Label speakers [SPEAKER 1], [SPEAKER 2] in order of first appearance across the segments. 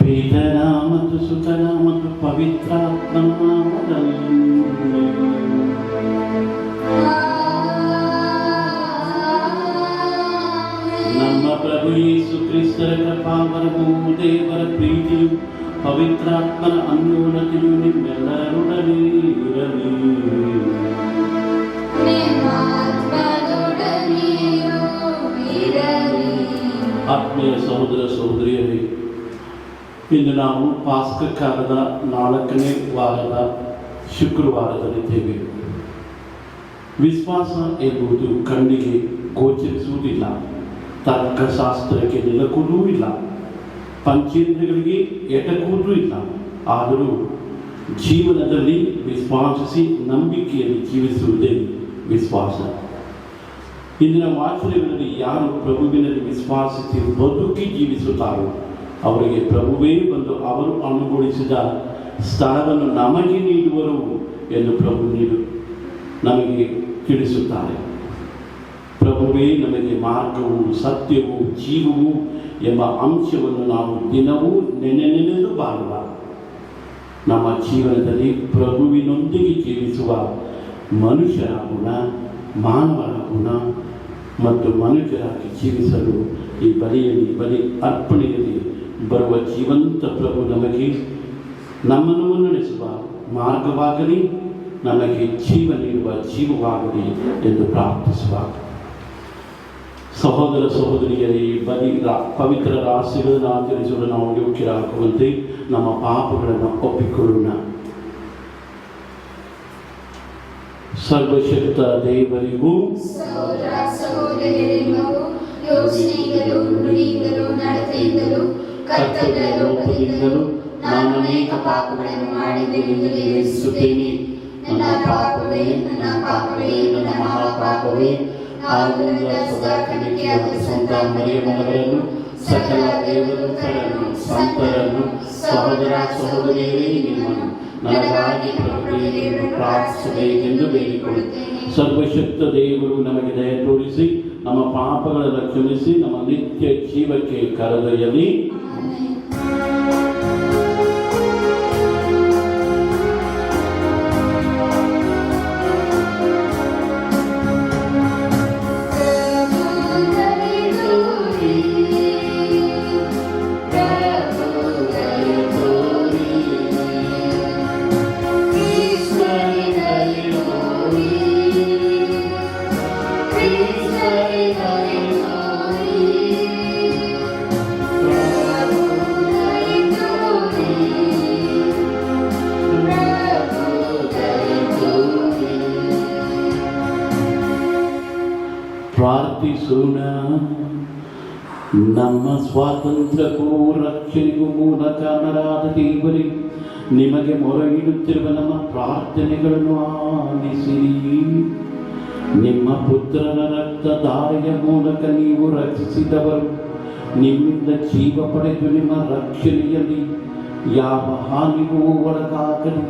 [SPEAKER 1] ಪಿತನ ಮತ್ತು ಸುತನ ಮತ್ತು ಪವಿತ್ರಾತ್ಮನ ನಾಮದಲ್ಲಿ ನಮ್ಮ ಪ್ರಭು ಯೇಸು ಕ್ರಿಸ್ತರ ಕೃಪಾವರವು ದೇವರ ಪ್ರೀತಿಯು ಪವಿತ್ರಾತ್ಮನ ಅನ್ಯೋನ್ಯತೆಯು ನಿಮ್ಮೆಲ್ಲರೊಡನೆ ಇರಲಿ. ಆತ್ಮೀಯ ಸಹೋದರ ಸಹೋದರಿಯರೇ, ಇಂದು ನಾವು ಪಾಸ್ಕ ಕಾಲದ 4ನೇ ವಾರದ ಶುಕ್ರವಾರದಲ್ಲಿದ್ದೇವೆ. ವಿಶ್ವಾಸ ಎಂಬುದು ಕಣ್ಣಿಗೆ ಗೋಚರಿಸುವುದಿಲ್ಲ, ತರ್ಕಶಾಸ್ತ್ರಕ್ಕೆ ನಿಲುಕುವುದೂ ಇಲ್ಲ, ಪಂಚೇಂದ್ರಿಯಗಳಿಗೆ ಎಟಕುವುದೂ ಇಲ್ಲ. ಆದರೂ ಜೀವನದಲ್ಲಿ ವಿಶ್ವಾಸಿಸಿ ನಂಬಿಕೆಯಲ್ಲಿ ಜೀವಿಸುವುದೇ ವಿಶ್ವಾಸ. ಇಂದಿನ ವಾಚನಗಳಲ್ಲಿ ಯಾರು ಪ್ರಭುವಿನಲ್ಲಿ ವಿಶ್ವಾಸಿಸಿ ಬದುಕಿ ಜೀವಿಸುತ್ತಾರೋ ಅವರಿಗೆ ಪ್ರಭುವೇ ಬಂದು ಅವರು ಅನುಗೊಳಿಸಿದ ಸ್ಥಳವನ್ನು ನಮಗೆ ನೀಡುವರು ಎಂದು ಪ್ರಭು ನಮಗೆ ತಿಳಿಸುತ್ತಾರೆ. ಪ್ರಭುವೇ ನಮಗೆ ಮಾರ್ಗವು, ಸತ್ಯವು, ಜೀವವು ಎಂಬ ಅಂಶವನ್ನು ನಾವು ದಿನವೂ ನೆನೆದು ಬಾಳುವ. ನಮ್ಮ ಜೀವನದಲ್ಲಿ ಪ್ರಭುವಿನೊಂದಿಗೆ ಜೀವಿಸುವ ಮನುಷ್ಯರ ಗುಣ, ಮಾನವರ ಗುಣ ಮತ್ತು ಮನುಷ್ಯರಾಗಿ ಜೀವಿಸಲು ಈ ಬಲಿ ಅರ್ಪಣೆಯಲ್ಲಿ ಬರುವ ಜೀವಂತ ಪ್ರಭು ನಮಗೆ ನಮ್ಮನ್ನು ಮುನ್ನಡೆಸುವ ಮಾರ್ಗವಾಗಲಿ, ನಮಗೆ ಜೀವ ನೀಡುವ ಜೀವವಾಗಲಿ ಎಂದು ಪ್ರಾರ್ಥಿಸುವ. ಸಹೋದರ ಸಹೋದರಿಯರೇ, ಪವಿತ್ರ ರಾಶಿಗಳನ್ನು ಆಚರಿಸಲು ನಾವು ಯೋಗ್ಯರಾಗುವಂತೆ ನಮ್ಮ ಪಾಪಗಳನ್ನು ಒಪ್ಪಿಕೊಳ್ಳೋಣ. ಸರ್ವಶಕ್ತ ದೇವರಿಗೂ
[SPEAKER 2] ಸಹೋದರ ಸಹೋದರಿಯರಿಗೂ ಯೋಚನೆಯಿಂದಲೂ ನುಡಿಯಿಂದಲೂ ನಡತೆಯಿಂದಲೂ ಕರ್ತವ್ಯ ಲೋಪದಿಂದಲೂ ನಾನು ಅನೇಕ ಪಾಪಗಳನ್ನು ಮಾಡಿದ್ದೇನೆಂದು ವಿವೇಚಿಸುತ್ತೇನೆ. ನನ್ನ ಪಾಪವೇ ನನ್ನ ಮಹಾಪಾಪವೇ. ಆದ್ದರಿಂದ ಸದಾ ಕನ್ನಿಕೆಯಾದ ಸಂತ ಮರಿಯಮ್ಮನವರನ್ನು, ಸಕಲ ದೇವದೂತರನ್ನು, ಸಂತರನ್ನು, ಸಹೋದರ ಸಹೋದರಿಯರೇ, ನಿಮ್ಮನ್ನು ನನಗಾಗಿ ಪ್ರಭುದೇವರು ಪ್ರಾರ್ಥಿಸಬೇಕೆಂದು ಬೇಡಿಕೊಳ್ಳುತ್ತೇನೆ.
[SPEAKER 1] ಸರ್ವಶಕ್ತ ದೇವರು ನಮಗೆ ದಯ ತೋರಿಸಿ ನಮ್ಮ ಪಾಪಗಳನ್ನು ಕ್ಷಮಿಸಿ ನಮ್ಮ ನಿತ್ಯ ಜೀವಕ್ಕೆ ಕರೆದೊಯ್ಯಲಿ. ಪ್ರಾರ್ಥಿಸೋಣ. ನಮ್ಮ ಸ್ವಾತಂತ್ರ್ಯಕ್ಕೂ ರಕ್ಷಣೆಗೂ ಮೂಲ ಕಾರಣರಾದ ದೇವರೇ, ನಿಮಗೆ ಮೊರೆ ಇಡುತ್ತಿರುವ ನಮ್ಮ ಪ್ರಾರ್ಥನೆಗಳನ್ನು ಆಲಿಸಿರಿ. ನಿಮ್ಮ ಪುತ್ರನ ರಕ್ತಧಾರೆಯ ಮೂಲಕ ನೀವು ರಕ್ಷಿಸಿದವರು ನಿಮ್ಮಿಂದ ಜೀವ ಪಡೆದು ನಿಮ್ಮ ರಕ್ಷಣೆಯಲ್ಲಿ ಯಾವ ಹಾನಿಗೂ ಒಳಗಾಗಲು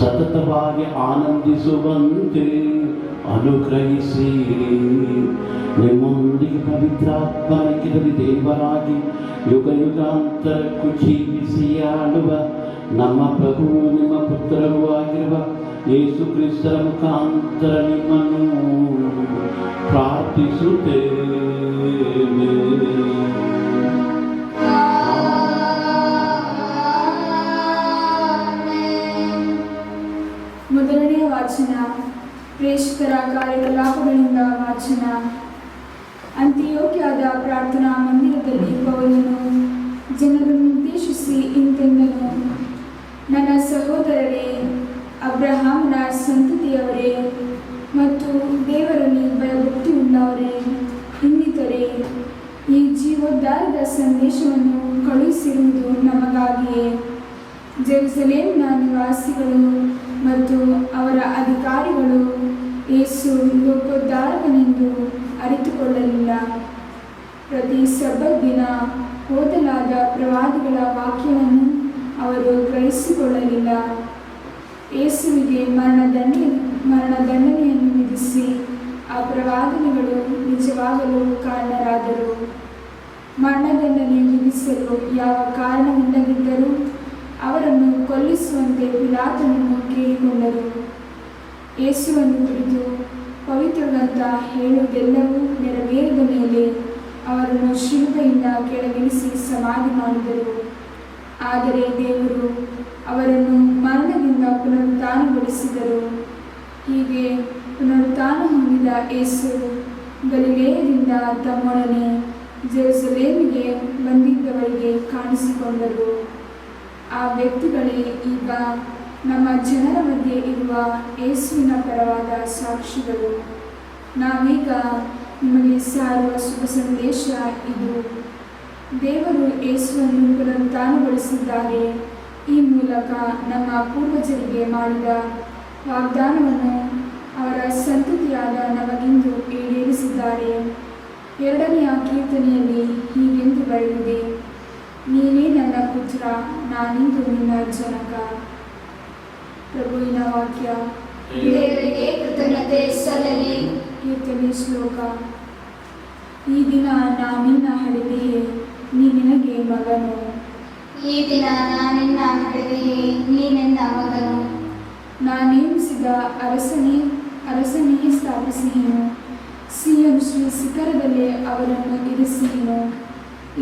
[SPEAKER 1] ಸತತವಾಗಿ ಆನಂದಿಸುವಂತೆ ಅನುಗ್ರಹಿಸಿ. ನಿಮ್ಮೊಂದಿಗೆ ಪವಿತ್ರಾತ್ಮನಲ್ಲಿ ದೇವರಾಗಿ ಯುಗ ಯುಗಾಂತರಕ್ಕೂ ಜೀವಿಸಿ ಆಳುವ ನಮ್ಮ ಪ್ರಭು ನಿಮ್ಮ ಪುತ್ರರೂ ಆಗಿರುವ ಯೇಸು ಕ್ರಿಸ್ತರ ಮುಖಾಂತರ ನಿಮ್ಮನ್ನು ಪ್ರಾರ್ಥಿಸುತ್ತೇವೆ.
[SPEAKER 3] ಮೊದಲನೆಯ ವಾಚನ. ಪ್ರೇಷಿತರ ಕಾರ್ಯಕಲಾಪಗಳಿಂದ ವಾಚನ. ಅಂತಿಯೋಕ್ಯದ ಪ್ರಾರ್ಥನಾ ಮಂದಿರದಲ್ಲಿ ಪೌಲನು ಜನರನ್ನು ಉದ್ದೇಶಿಸಿ ಇಂತೆಂದನು: ನನ್ನ ಸಹೋದರರೇ, ಅಬ್ರಹಾಮನ ಸಂತತಿಯವರೇ ಮತ್ತು ದೇವರಲ್ಲಿ ಭಯಭಕ್ತಿ ಉಳ್ಳವರೇ, ಇನ್ನಿತರೆ, ಈ ಜೀವೋದ್ಧಾರದ ಸಂದೇಶವನ್ನು ಕಳುಹಿಸಿರುವುದು ನಮಗಾಗಿಯೇ. ಜೆರುಸಲೇಮಿನ ನಿವಾಸಿಗಳು ಮತ್ತು ಅವರ ಅಧಿಕಾರಿಗಳು ಯೇಸು ಲೋಕೋದ್ಧಾರಕನೆಂದು ಅರಿತುಕೊಳ್ಳಲಿಲ್ಲ. ಪ್ರತಿ ಸಬ್ಬತ್ ದಿನ ಓದಲಾದ ಪ್ರವಾದಿಗಳ ವಾಕ್ಯವನ್ನು ಅವರು ಗ್ರಹಿಸಿಕೊಳ್ಳಲಿಲ್ಲ. ಯೇಸುವಿಗೆ ಮರಣದಂಡನೆಯನ್ನು ವಿಧಿಸಿ ಆ ಪ್ರವಾದನೆಗಳು ನಿಜವಾಗಲು ಕಾರಣರಾದರು. ಮರಣದಂಡನೆ ವಿಧಿಸಲು ಯಾವ ಕಾರಣವಿಲ್ಲದಿದ್ದರೂ ಮೇಲೆ ಪಿಲಾತನನ್ನು ಕೇಳಿಕೊಂಡರು. ಯೇಸುವನ್ನು ಕುರಿತು ಪವಿತ್ರ ಗ್ರಂಥ ಹೇಳುವುದೆಲ್ಲವೂ ನೆರವೇರಿದ ಮೇಲೆ ಅವರನ್ನು ಶಿಲುಬೆಯಿಂದ ಕೆಳಗಿಳಿಸಿ ಸಮಾಧಿ ಮಾಡಿದರು. ಆದರೆ ದೇವರು ಅವರನ್ನು ಮರಣದಿಂದ ಪುನರುತ್ಥಾನಗೊಳಿಸಿದರು. ಹೀಗೆ ಪುನರುತ್ಥಾನ ಹೊಂದಿದ ಯೇಸು ಗಲಿಲೇಯದಿಂದ ತಮ್ಮೊಡನೆ ಜೆರುಸಲೇಮಿಗೆ ಬಂದಿದ್ದವರಿಗೆ ಕಾಣಿಸಿಕೊಂಡರು. ಆ ವ್ಯಕ್ತಿಗಳೇ ಈಗ ನಮ್ಮ ಜನರ ಮಧ್ಯೆ ಇರುವ ಯೇಸುವಿನ ಪರವಾದ ಸಾಕ್ಷಿಗಳು. ನಾವೀಗ ನಿಮಗೆ ಸಾರುವ ಶುಭ ಸಂದೇಶ ಇದು. ದೇವರು ಯೇಸುವನ್ನು ಪುನರುತ್ಥಾನಗೊಳಿಸಿದ್ದಾರೆ. ಈ ಮೂಲಕ ನಮ್ಮ ಪೂರ್ವಜರಿಗೆ ಮಾಡಿದ ವಾಗ್ದಾನವನ್ನು ಅವರ ಸಂತತಿಯಾದ ನಮಗಿಂದು ಈಡೇರಿಸಿದ್ದಾರೆ. 2ನೇ ಕೀರ್ತನೆಯಲ್ಲಿ ಹೀಗೆಂದು ಬರೆದಿದೆ, ನೀನೇ ನನ್ನ ಪುತ್ರ, ನಾನಿಂದು ನಿನ್ನ ಜನಕ. ಪ್ರಭುವಿನ ವಾಕ್ಯ.
[SPEAKER 2] ದೇವರಿಗೆ ಕೃತಜ್ಞತೆ ಸಲ್ಲಲಿ.
[SPEAKER 3] ಕೀರ್ತನೆ ಶ್ಲೋಕ. ಈ ದಿನ ನಾನಿನ್ನ ಹಡೆದೆಯೇ, ನೀ ನಿನಗೆ ಮಗನು.
[SPEAKER 2] ಈ ದಿನ ನಾನಿನ್ನ ಹಡೆದೆಯೇ, ನೀ ನನ್ನ ಮಗನು.
[SPEAKER 3] ನೇಮಿಸಿದ ಅರಸನೇ ಸ್ಥಾಪಿಸಿಯೇನು, ಸಿಯೋನ್ ಶ್ರೀ ಶಿಖರದಲ್ಲೇ ಅವರನ್ನು ಇರಿಸಿಯೇನು.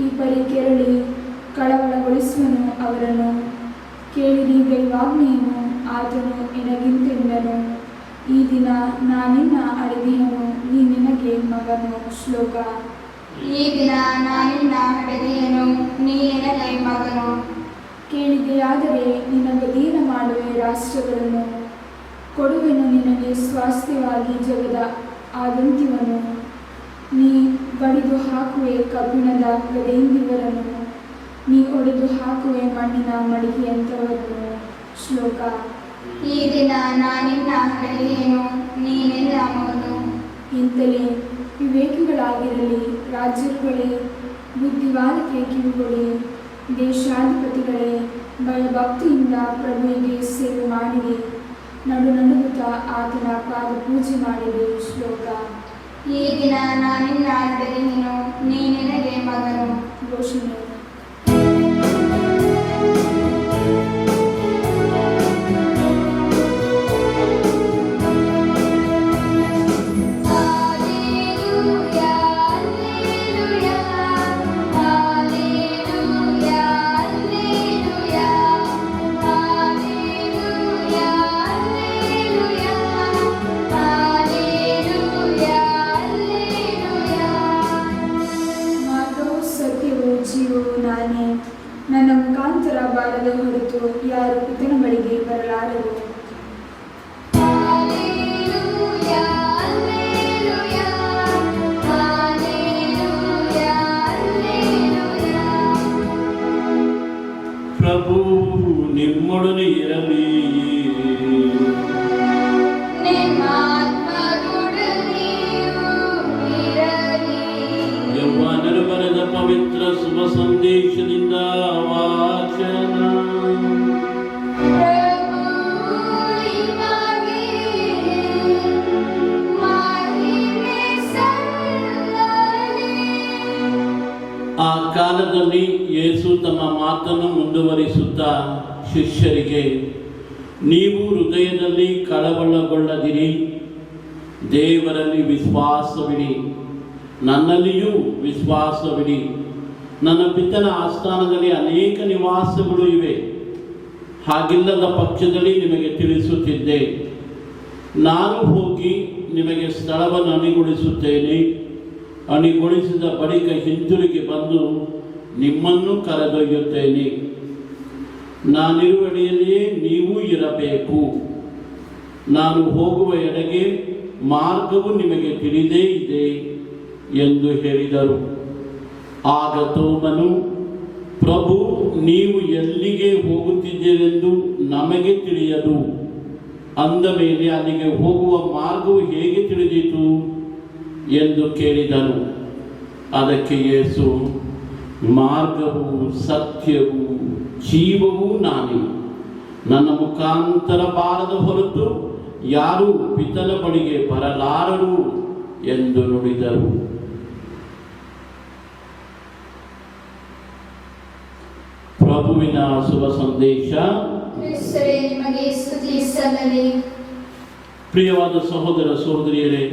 [SPEAKER 3] ಈ ಪರಿ ಕೆರಳಿ ಕಳವಳಗೊಳಿಸುವನು ಅವರನ್ನು. ಕೇಳಿರಿ ದೈವಾಜ್ಞೆಯನ್ನು, ಆತನು ನಿನಗಿಂತೆಂದನು. ಈ ದಿನ ನಾನಿನ್ನ ಹಡೆದೆಯನು, ನೀ ನಿನಗೆ ಮಗನು. ಶ್ಲೋಕ.
[SPEAKER 2] ಈ ದಿನ ನಾನಿನ್ನ ಹಡೆದೆಯನು, ನೀ ನನಗೆ ಮಗನು.
[SPEAKER 3] ಕೇಳಿದೆಯಾದರೆ ನಿನ್ನ ಬದೀನ ಮಾಡುವೆ ರಾಷ್ಟ್ರಗಳನ್ನು, ಕೊಡುವೆನು ನಿನಗೆ ಸ್ವಾಸ್ಥ್ಯವಾಗಿ ಜಗದ ಆದಂತಿವನು. ನೀ ಬಡಿದು ಹಾಕುವೆ ಕಬ್ಬಿಣದ ಗದೆಯಿಂದಿವರನ್ನು, ನೀ ಒಡೆದು ಹಾಕುವೆ ಮಣ್ಣಿನ ಮಡಿಕೆಯಂಥವರನ್ನು. ಶ್ಲೋಕ.
[SPEAKER 2] ಈ ದಿನ ನಾನಿನ್ನ ಹಡೆದೆಯನು, ನೀ ನನ್ನ ಮಗನು.
[SPEAKER 3] ಇಂತಲೇ ವಿವೇಕಿಗಳಾಗಿರಲಿ ರಾಜ್ಯರುಗಳೇ, ಬುದ್ಧಿವಾದಕ್ಕೆ ಕಿವಿಗೊಡಿ. ದೇಶಾಧಿಪತಿಗಳೇ, ಭಯಭಕ್ತಿಯಿಂದ ಪ್ರಭುವಿಗೆ ಸೇವೆ ಮಾಡಿರಿ. ನಡುಗುತ್ತಾ ಆತನ ಪಾದ ಪೂಜೆ ಮಾಡಿರಿ. ಶ್ಲೋಕ.
[SPEAKER 2] ಈ ದಿನ ನಾನಿನ್ನ ಹಡೆದೆಯನು, ನೀ ನನಗೆ ಮಗನು.
[SPEAKER 3] ಘೋಷಣೆ. ನಾನೇ, ನನ್ನ ಮುಖಾಂತರ ಬಾಳದ ಹೊರತು ಯಾರು ಪಿತನ ಬಳಿಗೆ ಬರಲಾರರು.
[SPEAKER 1] ಪ್ರಭು ನಿಮ್ಮೊಡನೆ ಇರಲಿ. ಯೌವನರು ಬರೆದ ಪವಿತ್ರ ಶುಭ ಸಂದೇಶದಿಂದ ವಾಚನ. ಆ ಕಾಲದಲ್ಲಿ ಯೇಸು ತಮ್ಮ ಮಾತನ್ನು ಮುಂದುವರಿಸುತ್ತಾ ಶಿಷ್ಯರಿಗೆ, ನೀವು ಹೃದಯದಲ್ಲಿ ಕಳವಳಗೊಳ್ಳದಿರಿ, ದೇವರಲ್ಲಿ ವಿಶ್ವಾಸವಿಡಿ, ನನ್ನಲ್ಲಿಯೂ ವಿಶ್ವಾಸವಿಡಿ. ನನ್ನ ಪಿತನ ಆಸ್ಥಾನದಲ್ಲಿ ಅನೇಕ ನಿವಾಸಗಳು ಇವೆ. ಹಾಗಿಲ್ಲದ ಪಕ್ಷದಲ್ಲಿ ನಿಮಗೆ ತಿಳಿಸುತ್ತಿದ್ದೆ. ನಾನು ಹೋಗಿ ನಿಮಗೆ ಸ್ಥಳವನ್ನು ಅಣಿಗೊಳಿಸುತ್ತೇನೆ. ಅಣಿಗೊಳಿಸಿದ ಬಳಿಕ ಹಿಂತಿರುಗಿ ಬಂದು ನಿಮ್ಮನ್ನು ಕರೆದೊಯ್ಯುತ್ತೇನೆ. ನಾನಿರುವೆಡೆಯಲ್ಲಿಯೇ ನೀವು ಇರಬೇಕು. ನಾನು ಹೋಗುವ ಎಡೆಗೆ ಮಾರ್ಗವು ನಿಮಗೆ ತಿಳಿದೇ ಇದೆ ಎಂದು ಹೇಳಿದರು. ಆಗ ತೋಮನು, ಪ್ರಭು, ನೀವು ಎಲ್ಲಿಗೆ ಹೋಗುತ್ತಿದ್ದೀರೆಂದು ನಮಗೆ ತಿಳಿಯದು. ಅಂದ ಮೇಲೆ ಅಲ್ಲಿಗೆ ಹೋಗುವ ಮಾರ್ಗವು ಹೇಗೆ ತಿಳಿದಿತು ಎಂದು ಕೇಳಿದನು. ಅದಕ್ಕೆ ಯೇಸು, ಮಾರ್ಗವು ಸತ್ಯವೂ ಜೀವವೂ ನಾನೇ. ನನ್ನ ಮುಖಾಂತರ ಬಾರದ ಹೊರತು ಯಾರೂ ಪಿತನ ಬಳಿಗೆ ಬರಲಾರರು ಎಂದು ನುಡಿದರು. ಪ್ರಭುವಿನ ಶುಭ ಸಂದೇಶ.
[SPEAKER 2] ಕ್ರಿಸ್ತರೇ, ನಿಮಗೆ ಸ್ತುತಿ ಸಲ್ಲಲಿ.
[SPEAKER 1] ಪ್ರಿಯವಾದ ಸಹೋದರ ಸಹೋದರಿಯರೇ,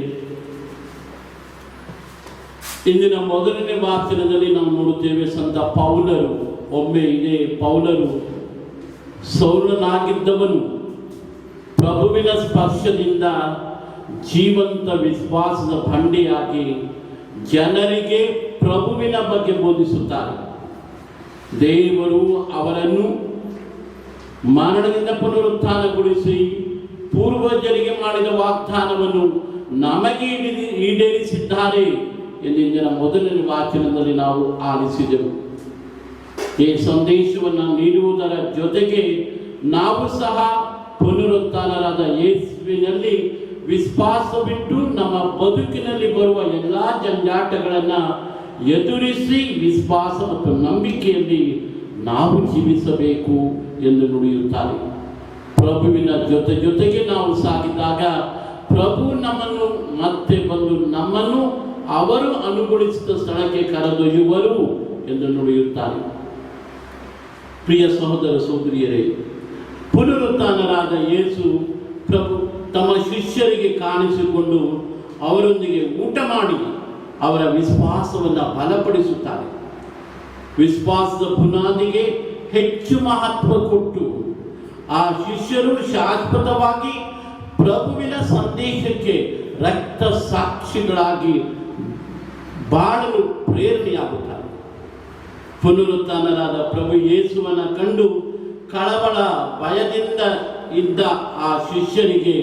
[SPEAKER 1] ಇಂದಿನ ಮೊದಲನೇ ವಾಚನದಲ್ಲಿ ನಾವು ನೋಡುತ್ತೇವೆ, ಸಂತ ಪೌಲರು, ಒಮ್ಮೆ ಇದೇ ಪೌಲರು ಸೌಲನಾಗಿದ್ದವನು ಪ್ರಭುವಿನ ಸ್ಪರ್ಶದಿಂದ ಜೀವಂತ ವಿಶ್ವಾಸದ ಬಂಡೆಯಾಗಿ ಜನರಿಗೆ ಪ್ರಭುವಿನ ಬಗ್ಗೆ ಬೋಧಿಸುತ್ತಾರೆ. ದೇವರು ಅವರನ್ನು ಮರಣದಿಂದ ಪುನರುತ್ಥಾನಗೊಳಿಸಿ ಪೂರ್ವಜರಿಗೆ ಮಾಡಿದ ವಾಗ್ದಾನವನ್ನು ನಮಗೆ ಈಡೇರಿಸಿದ್ದಾರೆ ಎಂದು ಇಂದಿನ ಮೊದಲನೇ ವಾಚನದಲ್ಲಿ ನಾವು ಆಲಿಸಿದೆವು. ಈ ಸಂದೇಶವನ್ನು ನೀಡುವುದರ ಜೊತೆಗೆ ನಾವು ಸಹ ಪುನರುತ್ಥಾನರಾದ ಯೇಸುವಿನಲ್ಲಿ ವಿಶ್ವಾಸವಿಟ್ಟು ನಮ್ಮ ಬದುಕಿನಲ್ಲಿ ಬರುವ ಎಲ್ಲ ಜಂಜಾಟಗಳನ್ನು ಎದುರಿಸಿ ವಿಶ್ವಾಸ ಮತ್ತು ನಂಬಿಕೆಯಲ್ಲಿ ನಾವು ಜೀವಿಸಬೇಕು ಎಂದು ನುಡಿಯುತ್ತಾರೆ. ಪ್ರಭುವಿನ ಜೊತೆಗೆ ನಾವು ಸಾಗಿದಾಗ ಪ್ರಭು ನಮ್ಮನ್ನು ಮತ್ತೆ ಬಂದು ನಮ್ಮನ್ನು ಅವರು ಅನುಗೊಳಿಸಿದ ಸ್ಥಳಕ್ಕೆ ಕರೆದೊಯ್ಯುವರು ಎಂದು ನುಡಿಯುತ್ತಾರೆ. ಪ್ರಿಯ ಸಹೋದರ ಸಹೋದರಿಯರೇ, ಪುನರುತ್ಥಾನರಾದ ಯೇಸು ಪ್ರಭು ತಮ್ಮ ಶಿಷ್ಯರಿಗೆ ಕಾಣಿಸಿಕೊಂಡು ಅವರೊಂದಿಗೆ ಊಟ ಮಾಡಿ ಅವರ ವಿಶ್ವಾಸವನ್ನು ಬಲಪಡಿಸುತ್ತಾರೆ. ವಿಶ್ವಾಸದ ಬುನಾದಿಗೆ ಹೆಚ್ಚು ಮಹತ್ವ ಕೊಟ್ಟು ಆ ಶಿಷ್ಯರು ಶಾಶ್ವತವಾಗಿ ಪ್ರಭುವಿನ ಸಂದೇಶಕ್ಕೆ ರಕ್ತ ಸಾಕ್ಷಿಗಳಾಗಿ ಬಾಳಲು ಪ್ರೇರಣೆಯಾಗುತ್ತಾರೆ. ಪುನರುತ್ಥಾನರಾದ ಪ್ರಭು ಯೇಸುವನ್ನ ಕಂಡು ಕಳವಳ ಭಯದಿಂದ ಇದ್ದ ಆ ಶಿಷ್ಯರಿಗೆ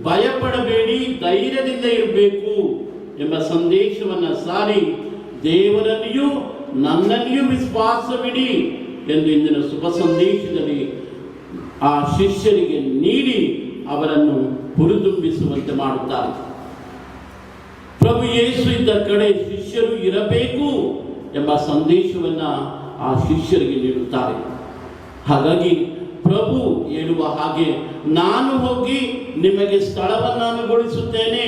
[SPEAKER 1] ಭಯಪಡಬೇಡಿ, ಧೈರ್ಯದಿಂದ ಇರಬೇಕು ಎಂಬ ಸಂದೇಶವನ್ನು ಸಾರಿ ದೇವರಲ್ಲಿಯೂ ನನ್ನಲ್ಲಿಯೂ ವಿಶ್ವಾಸವಿಡಿ ಎಂದು ಇಂದಿನ ಶುಭ ಸಂದೇಶದಲ್ಲಿ ಆ ಶಿಷ್ಯರಿಗೆ ನೀಡಿ ಅವರನ್ನು ಹುರಿದುಂಬಿಸುವಂತೆ ಮಾಡುತ್ತಾರೆ. ಪ್ರಭು ಯೇಸು ಇದ್ದ ಕಡೆ ಶಿಷ್ಯರು ಇರಬೇಕು ಎಂಬ ಸಂದೇಶವನ್ನು ಆ ಶಿಷ್ಯರಿಗೆ ನೀಡುತ್ತಾರೆ. ಹಾಗಾಗಿ ಪ್ರಭು ಹೇಳುವ ಹಾಗೆ, ನಾನು ಹೋಗಿ ನಿಮಗೆ ಸ್ಥಳವನ್ನು ಅನುಗೊಳಿಸುತ್ತೇನೆ,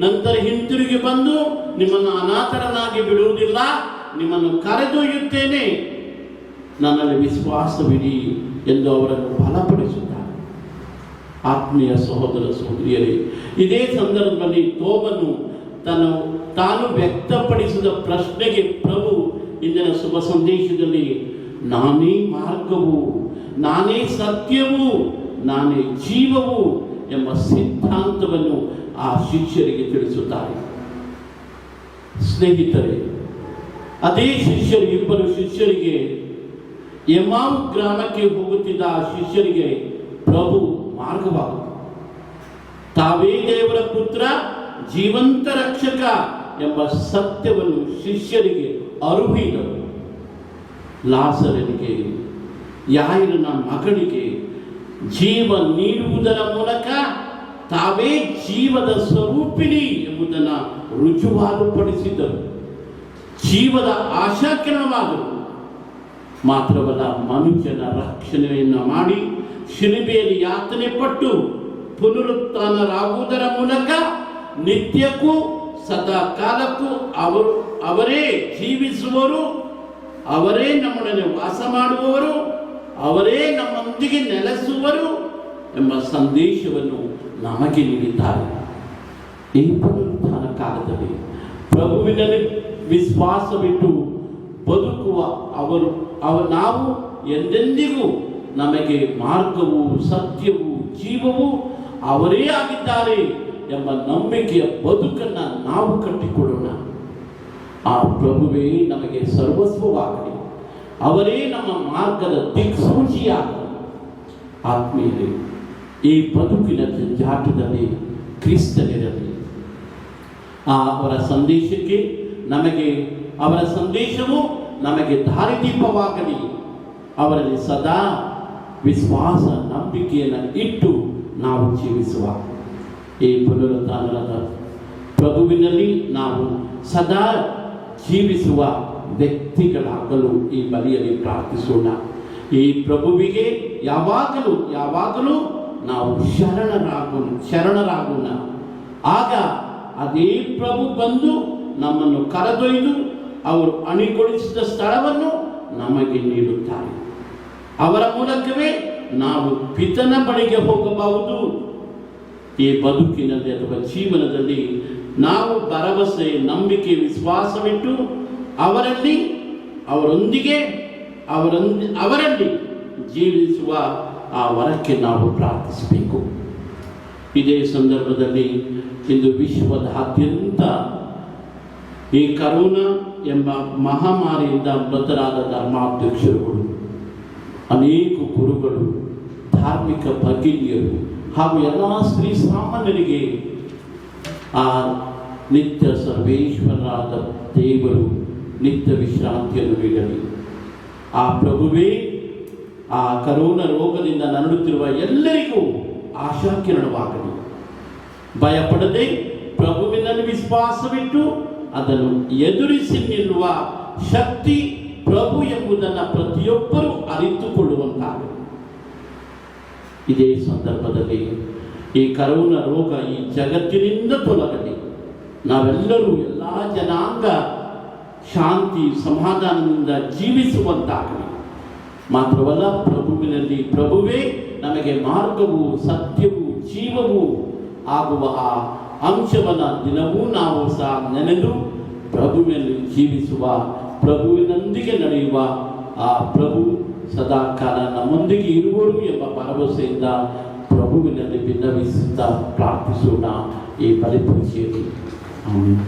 [SPEAKER 1] ನಂತರ ಹಿಂತಿರುಗಿ ಬಂದು ನಿಮ್ಮನ್ನು ಅನಾಥರನ್ನಾಗಿ ಬಿಡುವುದಿಲ್ಲ, ನಿಮ್ಮನ್ನು ಕರೆದೊಯ್ಯುತ್ತೇನೆ, ನನ್ನಲ್ಲಿ ವಿಶ್ವಾಸವಿಡಿ ಎಂದು ಅವರನ್ನು ಬಲಪಡಿಸುತ್ತಾರೆ. ಆತ್ಮೀಯ ಸಹೋದರ ಸಹೋದರಿಯರೇ, ಇದೇ ಸಂದರ್ಭದಲ್ಲಿ ತೋಮನು ತಾನು ವ್ಯಕ್ತಪಡಿಸಿದ ಪ್ರಶ್ನೆಗೆ ಪ್ರಭು ಇಂದಿನ ಶುಭ ಸಂದೇಶದಲ್ಲಿ ನಾನೇ ಮಾರ್ಗವು, ನಾನೇ ಸತ್ಯವು, ನಾನೇ ಜೀವವು ಎಂಬ ಸಿದ್ಧಾಂತವನ್ನು ಆ ಶಿಷ್ಯರಿಗೆ ತಿಳಿಸುತ್ತಾರೆ. ಸ್ನೇಹಿತರೆ, ಅದೇ ಶಿಷ್ಯರು, ಇಬ್ಬರು ಶಿಷ್ಯರಿಗೆ ಎಮಾವು ಗ್ರಾಮಕ್ಕೆ ಹೋಗುತ್ತಿದ್ದ ಆ ಶಿಷ್ಯರಿಗೆ ಪ್ರಭು ಮಾರ್ಗವಾಗುತ್ತದೆ. ತಾವೇ ದೇವರ ಪುತ್ರ, ಜೀವಂತ ರಕ್ಷಕ ಎಂಬ ಸತ್ಯವನ್ನು ಶಿಷ್ಯರಿಗೆ ಅರಿವಿದರು. ಲಾಸರನಿಗೆ, ಯಾಯಿರನ ಮಗಳಿಗೆ ಜೀವ ನೀಡುವುದರ ಮೂಲಕ ತಾವೇ ಜೀವದ ಸ್ವರೂಪಿಣಿ ಎಂಬುದನ್ನು ರುಜುವಾದುಪಡಿಸಿದರು. ಜೀವದ ಆಶಾಕಿರಣವಾದರು. ಮಾತ್ರವಲ್ಲ, ಮನುಷ್ಯನ ರಕ್ಷಣೆಯನ್ನು ಮಾಡಿ ಶಿಲುಬೆಯಲ್ಲಿ ಯಾತನೆ ಪಟ್ಟು ಪುನರುತ್ಥಾನರಾಗುವುದರ ಮೂಲಕ ನಿತ್ಯಕ್ಕೂ ಸದಾ ಕಾಲಕ್ಕೂ ಅವರೇ ಜೀವಿಸುವರು, ಅವರೇ ನಮ್ಮೊಡನೆ ವಾಸ ಮಾಡುವವರು, ಅವರೇ ನಮ್ಮೊಂದಿಗೆ ನೆಲೆಸುವರು ಎಂಬ ಸಂದೇಶವನ್ನು ನಮಗೆ ನೀಡಿದ್ದಾರೆ. ಈ ಪುನರುತ್ಥಾನ ಕಾಲದಲ್ಲಿ ಪ್ರಭುವಿನಲ್ಲಿ ವಿಶ್ವಾಸವಿಟ್ಟು ಬದುಕುವ ನಾವು ಎಂದೆಂದಿಗೂ ನಮಗೆ ಮಾರ್ಗವು, ಸತ್ಯವು, ಜೀವವು ಅವರೇ ಆಗಿದ್ದಾರೆ ಎಂಬ ನಂಬಿಕೆಯ ಬದುಕನ್ನು ನಾವು ಕಟ್ಟಿಕೊಳ್ಳೋಣ. ಆ ಪ್ರಭುವೇ ನಮಗೆ ಸರ್ವಸ್ವವಾಗಲಿ, ಅವರೇ ನಮ್ಮ ಮಾರ್ಗದ ದಿಕ್ಸೂಚಿಯಾಗಲಿ. ಆತ್ಮೀಯರೇ, ಈ ಬದುಕಿನ ಜಂಜಾಟದಲ್ಲಿ ಕ್ರಿಸ್ತನಿರಲಿ. ಅವರ ಸಂದೇಶವು ನಮಗೆ ದಾರಿದೀಪವಾಗಲಿ. ಅವರಲ್ಲಿ ಸದಾ ವಿಶ್ವಾಸ, ನಂಬಿಕೆಯನ್ನು ಇಟ್ಟು ನಾವು ಜೀವಿಸುವ ಈ ಪುನರುತ್ಥಾನದ ಪ್ರಭುವಿನಲ್ಲಿ ನಾವು ಸದಾ ಜೀವಿಸುವ ವ್ಯಕ್ತಿಗಳಾಗಲು ಈ ಬಲಿಯಲ್ಲಿ ಪ್ರಾರ್ಥಿಸೋಣ. ಈ ಪ್ರಭುವಿಗೆ ಯಾವಾಗಲೂ ನಾವು ಶರಣರಾಗೋಣ. ಆಗ ಅದೇ ಪ್ರಭು ಬಂದು ನಮ್ಮನ್ನು ಕರೆದೊಯ್ದು ಅವರು ಅಣಿಗೊಳಿಸಿದ ಸ್ಥಳವನ್ನು ನಮಗೆ ನೀಡುತ್ತಾರೆ. ಅವರ ಮೂಲಕವೇ ನಾವು ಪಿತನ ಬಳಿಗೆ ಹೋಗಬಹುದು. ಈ ಬದುಕಿನಲ್ಲಿ ಅಥವಾ ಜೀವನದಲ್ಲಿ ನಾವು ಭರವಸೆ, ನಂಬಿಕೆ, ವಿಶ್ವಾಸವಿಟ್ಟು ಅವರಲ್ಲಿ ಜೀವಿಸುವ ಆ ವರಕ್ಕೆ ನಾವು ಪ್ರಾರ್ಥಿಸಬೇಕು. ಇದೇ ಸಂದರ್ಭದಲ್ಲಿ ಇಂದು ವಿಶ್ವದಾದ್ಯಂತ ಈ ಕರೋನಾ ಎಂಬ ಮಹಾಮಾರಿಯಿಂದ ಮೃತರಾದ ಧರ್ಮಾಧ್ಯಕ್ಷರುಗಳು, ಅನೇಕ ಗುರುಗಳು, ಧಾರ್ಮಿಕ ಭಗಿನಿಯರು ಹಾಗೂ ಎಲ್ಲ ಸ್ತ್ರೀ ಸಾಮಾನ್ಯರಿಗೆ ಆ ನಿತ್ಯ ಸರ್ವೇಶ್ವರರಾದ ದೇವರು ನಿತ್ಯ ವಿಶ್ರಾಂತಿಯನ್ನು ನೀಡಲಿ. ಆ ಪ್ರಭುವೇ ಆ ಕರೋನಾ ರೋಗದಿಂದ ನರಳುತ್ತಿರುವ ಎಲ್ಲರಿಗೂ ಆಶಾಕಿರಣವಾಗಲಿ. ಭಯಪಡದೆ ಪ್ರಭುವಿನಲ್ಲಿ ವಿಶ್ವಾಸವಿಟ್ಟು ಅದನ್ನು ಎದುರಿಸಿ ನಿಲ್ಲುವ ಶಕ್ತಿ ಪ್ರಭು ಎಂಬುದನ್ನು ಪ್ರತಿಯೊಬ್ಬರೂ ಅರಿತುಕೊಳ್ಳುವಂತಾಗಲಿ. ಇದೇ ಸಂದರ್ಭದಲ್ಲಿ ಈ ಕರೋನಾ ರೋಗ ಈ ಜಗತ್ತಿನಿಂದ ತೊಲಗಲಿ. ನಾವೆಲ್ಲರೂ ಎಲ್ಲ ಜನಾಂಗ ಶಾಂತಿ ಸಮಾಧಾನದಿಂದ ಜೀವಿಸುವಂತಾಗಲಿ. ಮಾತ್ರವಲ್ಲ, ಪ್ರಭುವಿನಲ್ಲಿ ಪ್ರಭುವೇ ನಮಗೆ ಮಾರ್ಗವು, ಸತ್ಯವು, ಜೀವವು ಆಗುವ ಆ ಅಂಶವನ್ನು ದಿನವೂ ನಾವು ಸಹ ನೆನೆದು ಪ್ರಭುವಿನಲ್ಲಿ ಜೀವಿಸುವ, ಪ್ರಭುವಿನೊಂದಿಗೆ ನಡೆಯುವ ಆ ಪ್ರಭು ಸದಾಕಾಲ ನಮ್ಮೊಂದಿಗೆ ಇರುವರು ಎಂಬ ಭರವಸೆಯಿಂದ ಪ್ರಭುವಿನಲ್ಲಿ ಭಿನ್ನವಿಸುತ್ತಾ ಪ್ರಾರ್ಥಿಸೋಣ ಈ ಬಲಿಪೂಜೆಯಲ್ಲಿ. ಆಮೆನ್.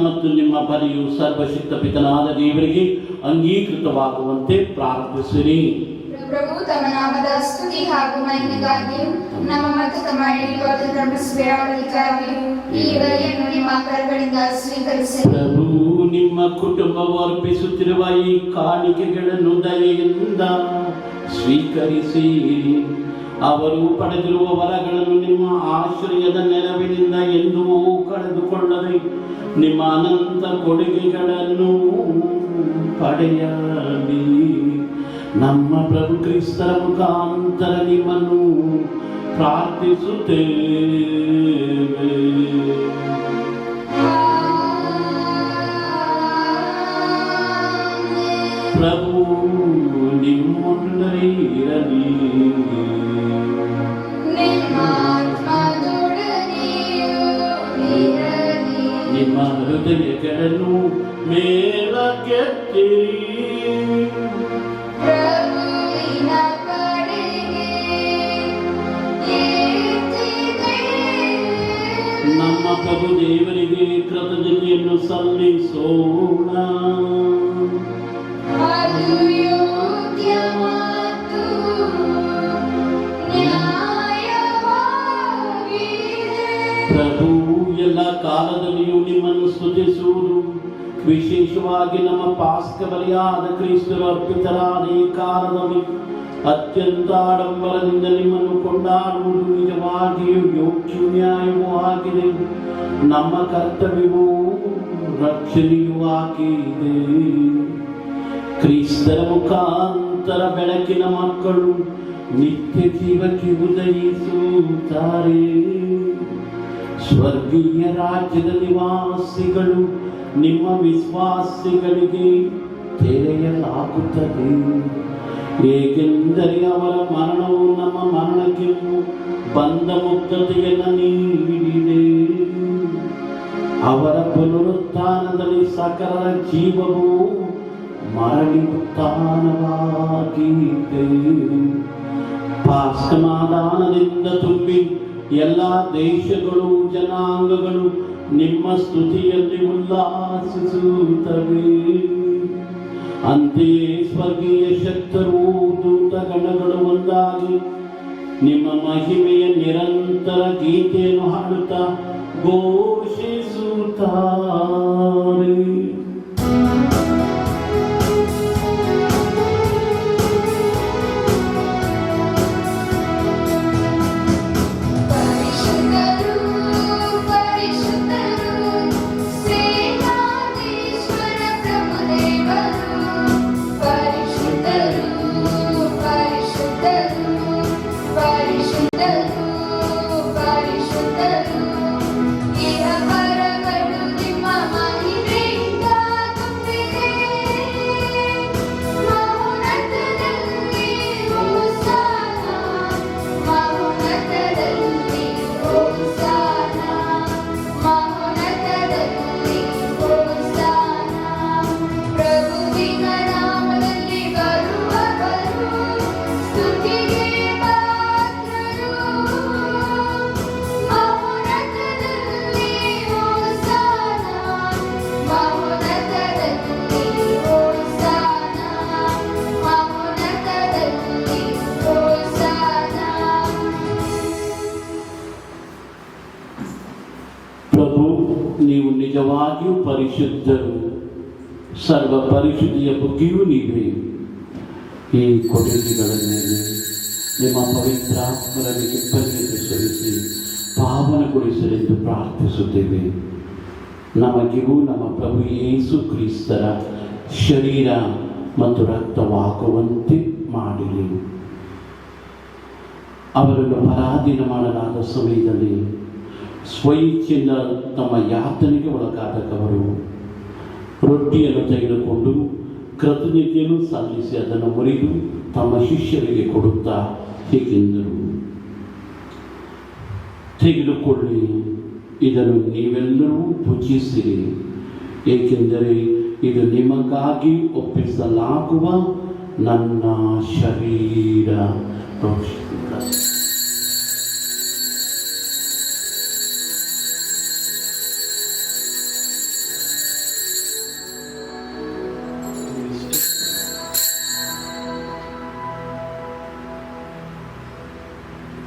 [SPEAKER 1] ಮತ್ತು ನಿಮ್ಮ ಬಲಿಯು ಸರ್ವಶಕ್ತ ಪಿತನಾದ ದೇವರಿಗೆ ಅಂಗೀಕೃತವಾಗುವಂತೆ ಪ್ರಾರ್ಥಿಸಿರಿ.
[SPEAKER 2] ಪ್ರಭು ತಮ್ಮ ನಾಮದ ಸ್ತುತಿ ಹಾಗೂ ಮಹಿಮೆಗಾಗಿಯೂ ನಮ್ಮ ಮತ್ತು ತಮ್ಮ ಇಳಿವಾದ ಧರ್ಮಸಭೆಯಾಗಲಿಕ್ಕಾಗಿಯೂ ಈ ಬಲಿಯನ್ನು ನಿಮ್ಮ ಕರಗಳಿಂದ ಸ್ವೀಕರಿಸಿ.
[SPEAKER 1] ಪ್ರಭು ನಿಮ್ಮ ಕುಟುಂಬವು ಅರ್ಪಿಸುತ್ತಿರುವ ಈ ಕಾಣಿಕೆಗಳನ್ನು ದಯೆಯಿಂದ ಸ್ವೀಕರಿಸಿ. ಅವರು ಪಡೆದಿರುವ ವರಗಳನ್ನು ನಿಮ್ಮ ಆಶ್ರಯದ ನೆರವಿನಿಂದ ಎಂದೂ ಕಳೆದುಕೊಳ್ಳದೆ ನಿಮ್ಮ ಅನಂತ ಕೊಡುಗೆಗಳನ್ನು ಪಡೆಯಲಿ. ನಮ್ಮ ಪ್ರಭು ಕ್ರಿಸ್ತರ ಮುಖಾಂತರ ನಿಮ್ಮನ್ನು ಪ್ರಾರ್ಥಿಸುತ್ತೇವೆ. ಪ್ರಭು ನಿಮ್ಮೊಂದಿಗೆ ಇರಲಿ. ನಿಮ್ಮ ಹೃದಯಗಳನ್ನು ಮೇಲಕ್ಕೆತ್ತಿರಿ. ನಮ್ಮ ಪ್ರಭು ದೇವರಿಗೆ ಕೃತಜ್ಞತೆಯನ್ನು ಸಲ್ಲಿಸೋಣ. ಪ್ರಭು ಎಲ್ಲ ಕಾಲದಲ್ಲಿಯೂ ನಿಮ್ಮನ್ನು ಸ್ತುತಿಸುವುದು, ವಿಶೇಷವಾಗಿ ನಮ್ಮ ಪಾಸ್ಕ ಬಲಿಯಾದ ಕ್ರಿಸ್ತರು ಅರ್ಪಿತರಾದ ಈ ಕಾಲದಲ್ಲಿ ಅತ್ಯಂತ ಆಡಂಬರದಿಂದ ನಿಮ್ಮನ್ನು ಕೊಂಡಾಡುವುದು ನಿಜವಾಗಿಯೂ ಯೋಗ್ಯ ನ್ಯಾಯವೂ ಆಗಿದೆ. ನಮ್ಮ ಕರ್ತವ್ಯವೂ ರಕ್ಷಣೆಯೂ ಆಗಿದೆ. ಕ್ರಿಸ್ತರ ಮುಖಾಂತರ ಬೆಳಕಿನ ಮಕ್ಕಳು ನಿತ್ಯ ಜೀವಕ್ಕೆ ಉದಯಿಸುತ್ತಾರೆ. ಸ್ವರ್ಗೀಯ ರಾಜ್ಯದ ನಿವಾಸಿಗಳು ನಿಮ್ಮ ವಿಶ್ವಾಸಿಗಳಿಗೆ ತೆರೆಯಲಾಗುತ್ತದೆ, ಏಕೆಂದರೆ ಅವರ ಮರಣವು ನಮ್ಮ ಮರಣಕ್ಕೆ ಬಂಧ ಮುಕ್ತತೆಯನ್ನು ನೀಡಿದೆ. ಅವರ ಪುನರುತ್ಥಾನದಲ್ಲಿ ಸಕಲ ಜೀವವು ಮರಳಿ ಉತ್ಥಾನವಾಗಿದೆ. ಸಮಾಧಾನದಿಂದ ತುಂಬಿ ಎಲ್ಲ ದೇಶಗಳು ಜನಾಂಗಗಳು ನಿಮ್ಮ ಸ್ತುತಿಯಲ್ಲಿ ಉಲ್ಲಾಸಿಸುತ್ತವೆ. ಅಂತೆಯೇ ಸ್ವರ್ಗೀಯ ಶಕ್ತರು ದೂತಗಣಗಳು ಒಂದಾಗಿ ನಿಮ್ಮ ಮಹಿಮೆಯ ನಿರಂತರ ಗೀತೆಯನ್ನು ಹಾಡುತ್ತಾ ಘೋಷಿಸುತ್ತಾರೆ. ನೀವು ನಿಜವಾಗಿಯೂ ಪರಿಶುದ್ಧರು, ಸರ್ವ ಪರಿಶುದ್ಧಿಯ ಬುಗ್ಗಿಯೂ ನೀವೇ. ಈ ಕೊಡುಗೆಗಳ ಮೇಲೆ ನಿಮ್ಮ ಪವಿತ್ರಾತ್ಮರಲ್ಲಿ ಇಬ್ಬರಿಗೆ ಸುರಿಸಿ ಪಾವನಗೊಳಿಸಲೆಂದು ಪ್ರಾರ್ಥಿಸುತ್ತೇವೆ. ನಮಗಿಗೂ ನಮ್ಮ ಪ್ರಭು ಯೇಸು ಕ್ರಿಸ್ತರ ಶರೀರ ಮತ್ತು ರಕ್ತವಾಗುವಂತೆ ಮಾಡಿರಿ. ಅವರನ್ನು ಪರಾಧೀನ ಮಾಡಲಾದ ಸಮಯದಲ್ಲಿ ಸ್ವಇಚ್ಛೆಯಿಂದ ತಮ್ಮ ಯಾತನೆಗೆ ಒಳಗಾದವರು ರೊಟ್ಟಿಯನ್ನು ತೆಗೆದುಕೊಂಡು ಕೃತಜ್ಞತೆಯನ್ನು ಸಲ್ಲಿಸಿ ಅದನ್ನು ಮುರಿದು ತಮ್ಮ ಶಿಷ್ಯರಿಗೆ ಕೊಡುತ್ತಾ ಹೀಗೆಂದರು, ತೆಗೆದುಕೊಳ್ಳಿ, ಇದನ್ನು ನೀವೆಲ್ಲರೂ ಭುಜಿಸಿರಿ, ಏಕೆಂದರೆ ಇದು ನಿಮಗಾಗಿ ಒಪ್ಪಿಸಲಾಗುವ ನನ್ನ ಶರೀರ.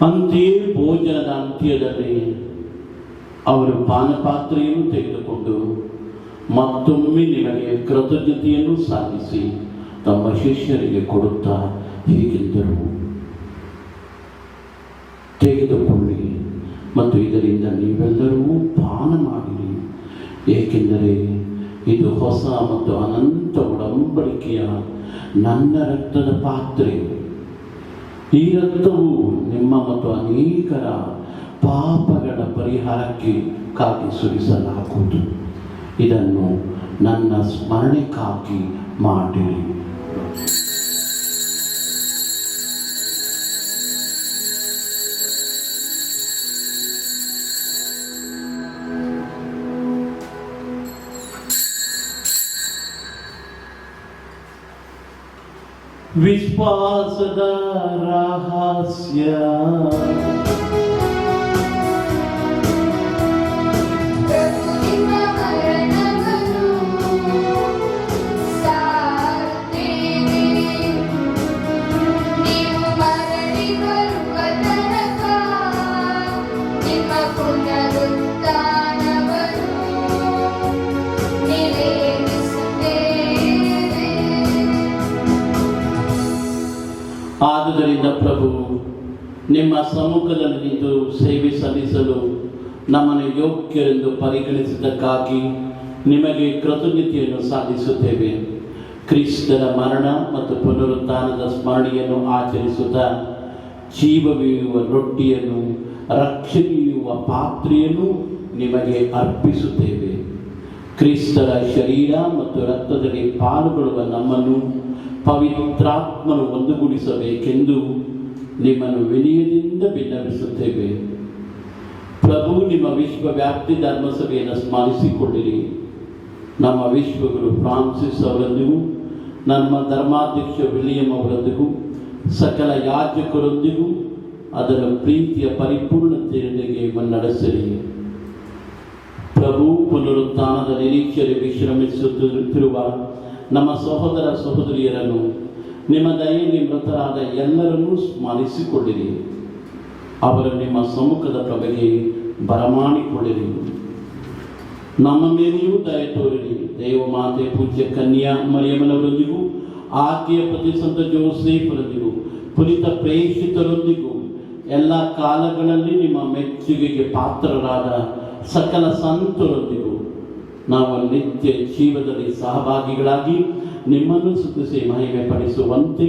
[SPEAKER 1] ಅಂತೆಯೇ ಭೋಜನದ ಅಂತ್ಯದಲ್ಲಿ ಅವರು ಪಾನಪಾತ್ರೆಯನ್ನು ತೆಗೆದುಕೊಂಡು ಮತ್ತೊಮ್ಮೆ ನಿಮಗೆ ಕೃತಜ್ಞತೆಯನ್ನು ಸಾಧಿಸಿ ತಮ್ಮ ಶಿಷ್ಯರಿಗೆ ಕೊಡುತ್ತಾ ಹೀಗೆಂದರು, ತೆಗೆದುಕೊಳ್ಳಿ ಮತ್ತು ಇದರಿಂದ ನೀವೆಲ್ಲರೂ ಪಾನ ಮಾಡಿರಿ, ಏಕೆಂದರೆ ಇದು ಹೊಸ ಮತ್ತು ಅನಂತ ಒಡಂಬಡಿಕೆಯ ನನ್ನ ರಕ್ತದ ಪಾತ್ರೆ. ಈ ರಕ್ತವು ನಿಮ್ಮ ಮತ್ತು ಅನೇಕರ ಪಾಪಗಳ ಪರಿಹಾರಕ್ಕಾಗಿ ಸುರಿಸಲಾಗುವುದು. ಇದನ್ನು ನನ್ನ ಸ್ಮರಣೆಗಾಗಿ ಮಾಡಿರಿ. ವಿಶ್ವಾಸದ ರಹಸ್ಯ. ಆದುದರಿಂದ ಪ್ರಭು, ನಿಮ್ಮ ಸಮ್ಮುಖದಲ್ಲಿ ನಿಂತು ಸೇವೆ ಸಲ್ಲಿಸಲು ನಮ್ಮನ್ನು ಯೋಗ್ಯರೆಂದು ಪರಿಗಣಿಸಿದ್ದಕ್ಕಾಗಿ ನಿಮಗೆ ಕೃತಜ್ಞತೆಯನ್ನು ಸಾಧಿಸುತ್ತೇವೆ. ಕ್ರಿಸ್ತರ ಮರಣ ಮತ್ತು ಪುನರುತ್ಥಾನದ ಸ್ಮರಣೆಯನ್ನು ಆಚರಿಸುತ್ತಾ ಜೀವವೀಯುವ ರೊಟ್ಟಿಯನ್ನು, ರಕ್ಷಣೆಯುವ ಪಾತ್ರೆಯನ್ನು ನಿಮಗೆ ಅರ್ಪಿಸುತ್ತೇವೆ. ಕ್ರಿಸ್ತರ ಶರೀರ ಮತ್ತು ರಕ್ತದಲ್ಲಿ ಪಾಲ್ಗೊಳ್ಳುವ ನಮ್ಮನ್ನು ಪವಿತ್ರಾತ್ಮನು ಒಂದುಗೂಡಿಸಬೇಕೆಂದು ನಿಮ್ಮನ್ನು ವಿನಯದಿಂದ ವಿನ್ನವಿಸುತ್ತೇವೆ. ಪ್ರಭು, ನಿಮ್ಮ ವಿಶ್ವವ್ಯಾಪ್ತಿ ಧರ್ಮಸಭೆಯನ್ನು ಸ್ಮರಿಸಿಕೊಳ್ಳಿರಿ. ನಮ್ಮ ವಿಶ್ವಗುರು ಫ್ರಾನ್ಸಿಸ್ ಅವರೊಂದಿಗೂ, ನಮ್ಮ ಧರ್ಮಾಧ್ಯಕ್ಷ ವಿಲಿಯಂ ಅವರೊಂದಿಗೂ, ಸಕಲ ಯಾಜಕರೊಂದಿಗೂ ಅದರ ಪ್ರೀತಿಯ ಪರಿಪೂರ್ಣತೆಯೊಂದಿಗೆ ಮುನ್ನಡೆಸಿರಿ. ಪ್ರಭು, ಪುನರುತ್ಥಾನದ ನಿರೀಕ್ಷೆಯಲ್ಲಿ ವಿಶ್ರಮಿಸುತ್ತಿರುವ ನಮ್ಮ ಸಹೋದರ ಸಹೋದರಿಯರನ್ನು ನಿಮ್ಮ ದಯೆಯಲ್ಲಿ ಮೃತರಾದ ಎಲ್ಲರನ್ನೂ ಸ್ಮರಿಸಿಕೊಳ್ಳಿರಿ. ಅವರು ನಿಮ್ಮ ಸಮ್ಮುಖದ ಪ್ರಭೆಗೆ ಬರಮಾಡಿಕೊಳ್ಳಿರಿ. ನಮ್ಮ ಮೇಲೆಯೂ ದಯ ತೋರಿರಿ. ದೇವಮಾತೆ ಪೂಜ್ಯ ಕನ್ಯಾ ಮರಿಯಮ್ಮನವರೊಂದಿಗೂ, ಆಕೆಯ ಪತಿ ಸಂತ ಜೋಸೇಫರೊಂದಿಗೂ, ಪುನೀತ ಪ್ರೇಷಿತರೊಂದಿಗೂ, ಎಲ್ಲ ಕಾಲಗಳಲ್ಲಿ ನಿಮ್ಮ ಮೆಚ್ಚುಗೆಗೆ ಪಾತ್ರರಾದ ಸಕಲ ಸಂತರೊಂದಿಗೂ ನಾವು ನಿತ್ಯ ಜೀವದಲ್ಲಿ ಸಹಭಾಗಿಗಳಾಗಿ ನಿಮ್ಮನ್ನು ಸ್ತುತಿಸಿ ಮಹಿಮೆ ಪಡಿಸುವಂತೆ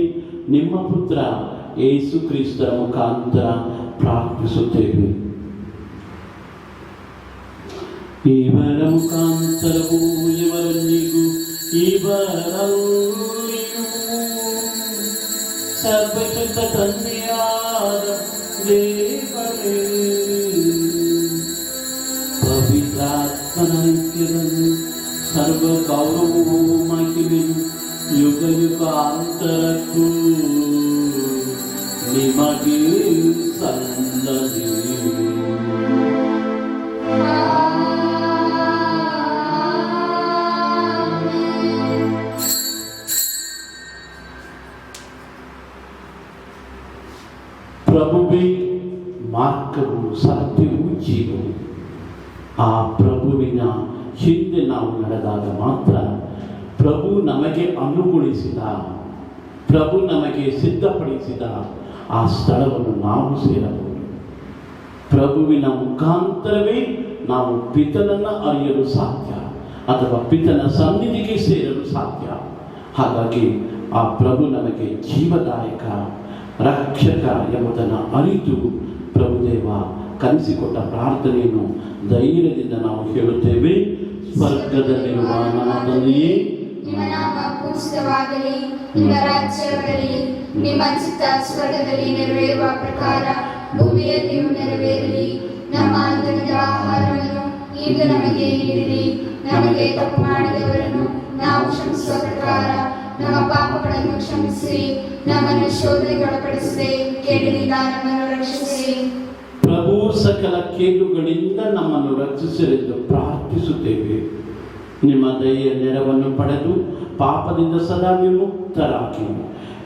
[SPEAKER 1] ನಿಮ್ಮ ಪುತ್ರ ಯೇಸು ಕ್ರಿಸ್ತರ ಮುಖಾಂತರ ಪ್ರಾರ್ಥಿಸುತ್ತೇವೆ. ಇವರ ಮುಖಾಂತರವೂ ಇವರೊಂದಿಗೂ ಇವರಲ್ಲಿಯೂ ಸರ್ವಶಕ್ತ ತಂದೆಯಾದ ದೇವರೇ, ಪವಿತ್ರಾತ್ಮನ ಐಕ್ಯದಲ್ಲಿ ಸರ್ವ ಗೌರವವೂ ಮಹಿಮೆಯು ಯುಗ ಯುಗಾಂತರಕ್ಕೂ ನಿಮಗೆ ಸಲ್ಲಲಿ. ಪ್ರಭುವೇ ಮಾರ್ಗವು, ಸತ್ಯವೂ ಜೀವವು. ಆ ಪ್ರಭುವಿನ ಹಿಂದೆ ನಾವು ನಡೆದಾಗ ಮಾತ್ರ ಪ್ರಭು ನಮಗೆ ಅನುಕೂಲಿಸಿದ, ಪ್ರಭು ನಮಗೆ ಸಿದ್ಧಪಡಿಸಿದ ಆ ಸ್ಥಳವನ್ನು ನಾವು ಸೇರಬಹುದು. ಪ್ರಭುವಿನ ಮುಖಾಂತರವೇ ನಾವು ಪಿತನನ್ನು ಅರಿಯಲು ಸಾಧ್ಯ, ಅಥವಾ ಪಿತನ ಸನ್ನಿಧಿಗೆ ಸೇರಲು ಸಾಧ್ಯ. ಹಾಗಾಗಿ ಆ ಪ್ರಭು ನಮಗೆ ಜೀವದಾಯಕ ರಕ್ಷಕ ಎಂಬುದನ್ನು ಅರಿತು ಪ್ರಭುದೇವ ಕಲಿಸಿಕೊಟ್ಟ ಪ್ರಾರ್ಥನೆಯನ್ನು ಧೈರ್ಯದಿಂದ ನಾವು ಹೇಳುತ್ತೇವೆ. ಸ್ವರ್ಗದಲ್ಲಿರುವ ನಮ್ಮ ತಂದೆಯೇ,
[SPEAKER 2] ನಿಮ್ಮ ನಾಮ ಪೂಜಿತವಾಗಲಿ, ನಿಮ್ಮ ರಾಜ್ಯ ಬರಲಿ, ನಿಮ್ಮ ಚಿತ್ತ ಸ್ವರ್ಗದಲ್ಲಿ ನೆರವೇರುವ ಪ್ರಕಾರ ಭೂಮಿಯಲ್ಲಿಯೂ ನೆರವೇರಲಿ. ನಮ್ಮ ಅನುದಿನದ ಆಹಾರವನ್ನು ಈಗ ನಮಗೆ ನೀಡಿರಿ. ನಮಗೆ ತಪ್ಪು ಮಾಡಿದವರನ್ನು ನಾವು ಕ್ಷಮಿಸುವ ಪ್ರಕಾರ ನಮ್ಮ ಪಾಪಗಳನ್ನು ಕ್ಷಮಿಸಿ, ನಮ್ಮನ್ನು ಶೋಧನೆಗೊಳಪಡಿಸದೆ ಕೇಡಿನಿಂದ ನಮ್ಮನ್ನು ರಕ್ಷಿಸಿ.
[SPEAKER 1] ಪ್ರಭು ಸಕಲ ಕೇಡುಗಳಿಂದ ನಮ್ಮನ್ನು ರಕ್ಷಿಸಲೆಂದು ಪ್ರಾರ್ಥಿಸುತ್ತೇವೆ. ನಿಮ್ಮ ದಯೆಯ ನೆರವನ್ನು ಪಡೆದು ಪಾಪದಿಂದ ಸದಾ ವಿಮುಕ್ತರಾಗಿ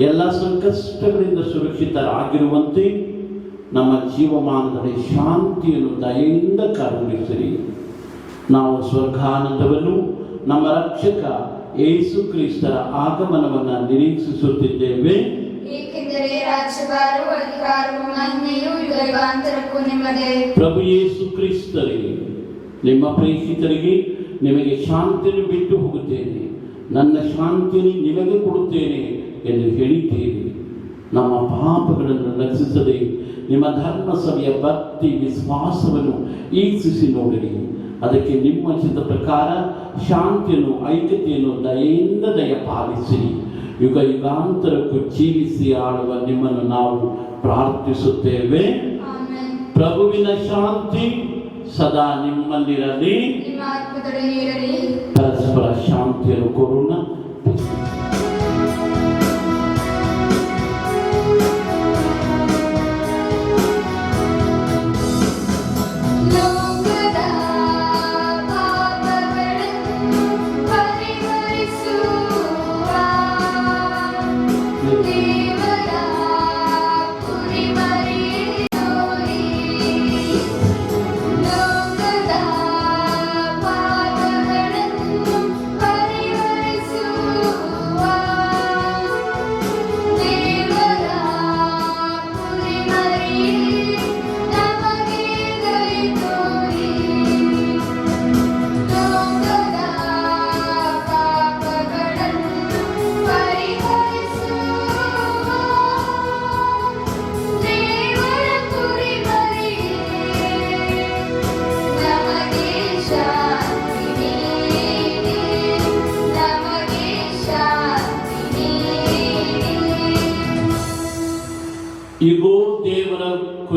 [SPEAKER 1] ಎಲ್ಲ ಸಂಕಷ್ಟಗಳಿಂದ ಸುರಕ್ಷಿತರಾಗಿರುವಂತೆ ನಮ್ಮ ಜೀವಮಾನದಲ್ಲಿ ಶಾಂತಿಯನ್ನು ದಯೆಯಿಂದ ಕರುಣಿಸಿರಿ. ನಾವು ಸ್ವರ್ಗಾನಂದವನ್ನು, ನಮ್ಮ ರಕ್ಷಕ ಯೇಸು ಕ್ರಿಸ್ತರ ಆಗಮನವನ್ನು ನಿರೀಕ್ಷಿಸುತ್ತಿದ್ದೇವೆ.
[SPEAKER 2] ಏಕೆಂದರೆ ರಾಜ್ಯಭಾರವು, ಅಧಿಕಾರವು, ಮಹಿಮೆಯು ಯುಗಾಂತರಕ್ಕೂ ನಿಮ್ಮದೇ.
[SPEAKER 1] ಪ್ರಭು ಯೇಸು ಕ್ರಿಸ್ತರಿಗೆ, ನಿಮ್ಮ ಪ್ರೇಷಿತರಿಗೆ ನಿಮಗೆ ಶಾಂತಿಯನ್ನು ಬಿಟ್ಟು ಹೋಗುತ್ತೇನೆ, ನನ್ನ ಶಾಂತಿಯನ್ನು ನಿಮಗೆ ಕೊಡುತ್ತೇನೆ ಎಂದು ಹೇಳಿದ್ದೀರಿ. ನಮ್ಮ ಪಾಪಗಳನ್ನು ರಕ್ಷಿಸದೆ ನಿಮ್ಮ ಧರ್ಮಸಭೆಯ ಭಕ್ತಿ ವಿಶ್ವಾಸವನ್ನು ಈಕ್ಷಿಸಿ ನೋಡಿರಿ. ಅದಕ್ಕೆ ನಿಮ್ಮ ಚಿತ್ತ ಪ್ರಕಾರ ಶಾಂತಿಯನ್ನು, ಐಕ್ಯತೆಯನ್ನು ದಯೆಯಿಂದ ದಯಪಾಲಿಸಿರಿ. ಯುಗ ಯುಗಾಂತರಕ್ಕೂ ಜೀವಿಸಿ ಆಳುವ ನಿಮ್ಮನ್ನು ನಾವು ಪ್ರಾರ್ಥಿಸುತ್ತೇವೆ. ಪ್ರಭುವಿನ ಶಾಂತಿ ಸದಾ ನಿಮ್ಮಲ್ಲಿರಲಿ,
[SPEAKER 2] ನಿಮ್ಮ ಆತ್ಮದೊಡನೆ ಇರಲಿ.
[SPEAKER 1] ಪರಸ್ಪರ ಶಾಂತಿಯನ್ನು ಕೊರೋಣ.
[SPEAKER 2] ಲೋಕದ ಪಾಪಗಳನ್ನು ಪರಿಹರಿಸು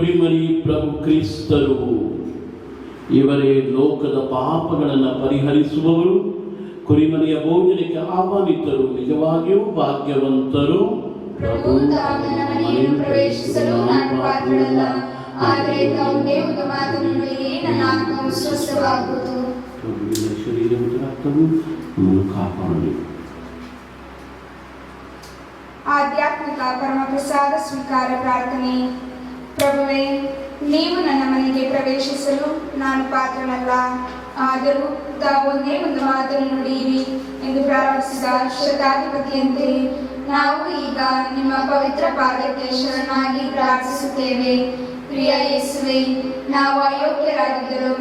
[SPEAKER 1] ಕುರಿಮರಿ ಪ್ರಭು ಕ್ರಿಸ್ತರು. ಇವರೇ ಲೋಕದ ಪಾಪಗಳನ್ನು ಪರಿಹರಿಸುವವರು, ಕುರಿಮರಿಯ ಭೋಜನಕ್ಕೆ ಆಹ್ವಾನಿತರು. ನಿಜವಾಗಿಯೂ ಭಾಗ್ಯವಂತರು.
[SPEAKER 2] ಪ್ರಭು ತಾವು ನನ್ನ ಮನೆಯನ್ನು ಪ್ರವೇಶಿಸಲು ನಾನು ಪಾತ್ರಳಲ್ಲ, ಆದರೆ ತಾವು ದೇವರ ಮಾತನ್ನು ನುಡಿಯಿರಿ, ನನ್ನ ಆತ್ಮವು ಸ್ವಸ್ಥವಾಗುವುದು.
[SPEAKER 1] ಪ್ರಭುವಿನ ಶರೀರ ಮತ್ತು ರಕ್ತವು ನಮ್ಮನ್ನು ಕಾಪಾಡಲಿ.
[SPEAKER 3] ಆಧ್ಯಾತ್ಮಿಕ ಪರಮಪ್ರಸಾದ ಸ್ವೀಕಾರ ಪ್ರಾರ್ಥನೆ. ಪ್ರಭುವೇ, ನೀವು ನನ್ನ ಮನೆಗೆ ಪ್ರವೇಶಿಸಲು ನಾನು ಪಾತ್ರನಲ್ಲ, ಆದರೂ ತಾವು ಒಂದೇ ಒಂದು ಮಾತನ್ನು ನುಡಿಯಿರಿ ಎಂದು ಪ್ರಾರ್ಥಿಸಿದ ಶತಾಧಿಪತಿಯಂತೆ ನಾವು ಈಗ ನಿಮ್ಮ ಪವಿತ್ರ ಪಾದಕ್ಕೆ ಶರಣಾಗಿ ಪ್ರಾರ್ಥಿಸುತ್ತೇವೆ. ಪ್ರಿಯ ಯೇಸುವೆ, ನಾವು ಅಯೋಗ್ಯರಾಗಿದ್ದರೂ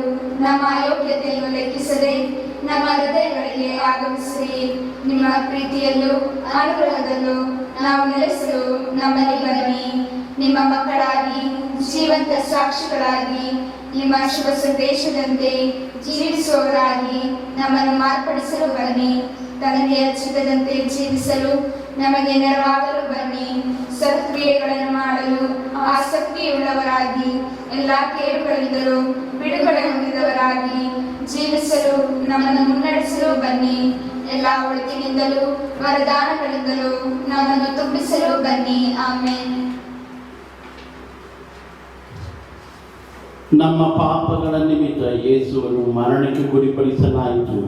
[SPEAKER 3] ನಮ್ಮ ಅಯೋಗ್ಯತೆಯನ್ನು ಲೆಕ್ಕಿಸದೆ ನಮ್ಮ ಹೃದಯಗಳಿಗೆ ಆಗಮಿಸಿರಿ. ನಿಮ್ಮ ಪ್ರೀತಿಯಲ್ಲೂ ಅನುಗ್ರಹದಲ್ಲೂ ನಾವು ನೆಲೆಸಲು ನಮ್ಮಲ್ಲಿ ಬನ್ನಿ. ನಿಮ್ಮ ಮಕ್ಕಳಾಗಿ, ಜೀವಂತ ಸಾಕ್ಷಿಗಳಾಗಿ, ನಿಮ್ಮ ಶುಭ ಸಂದೇಶದಂತೆ ಜೀವಿಸುವವರಾಗಿ ನಮ್ಮನ್ನು ಮಾರ್ಪಡಿಸಲು ಬನ್ನಿ. ತಂದೆಯ ಚಿತ್ತದಂತೆ ಜೀವಿಸಲು ನಮಗೆ ನೆರವಾಗಲು ಬನ್ನಿ. ಸತ್ಕ್ರಿಯೆಗಳನ್ನು ಮಾಡಲು ಆಸಕ್ತಿಯುಳ್ಳವರಾಗಿ, ಎಲ್ಲ ಕೇಡುಗಳಿಂದಲೂ ಬಿಡುಗಡೆ ಹೊಂದಿದವರಾಗಿ ಜೀವಿಸಲು ನಮ್ಮನ್ನು ಮುನ್ನಡೆಸಲು ಬನ್ನಿ. ಎಲ್ಲ ಒಳಿತಿನಿಂದಲೂ ವರದಾನಗಳಿಂದಲೂ ನಮ್ಮನ್ನು ತುಂಬಿಸಲು ಬನ್ನಿ. ಆಮೇನ್.
[SPEAKER 1] ನಮ್ಮ ಪಾಪಗಳ ನಿಮಿತ್ತ ಯೇಸುವನ್ನು ಮರಣಕ್ಕೆ ಗುರಿಪಡಿಸಲಾಯಿತು.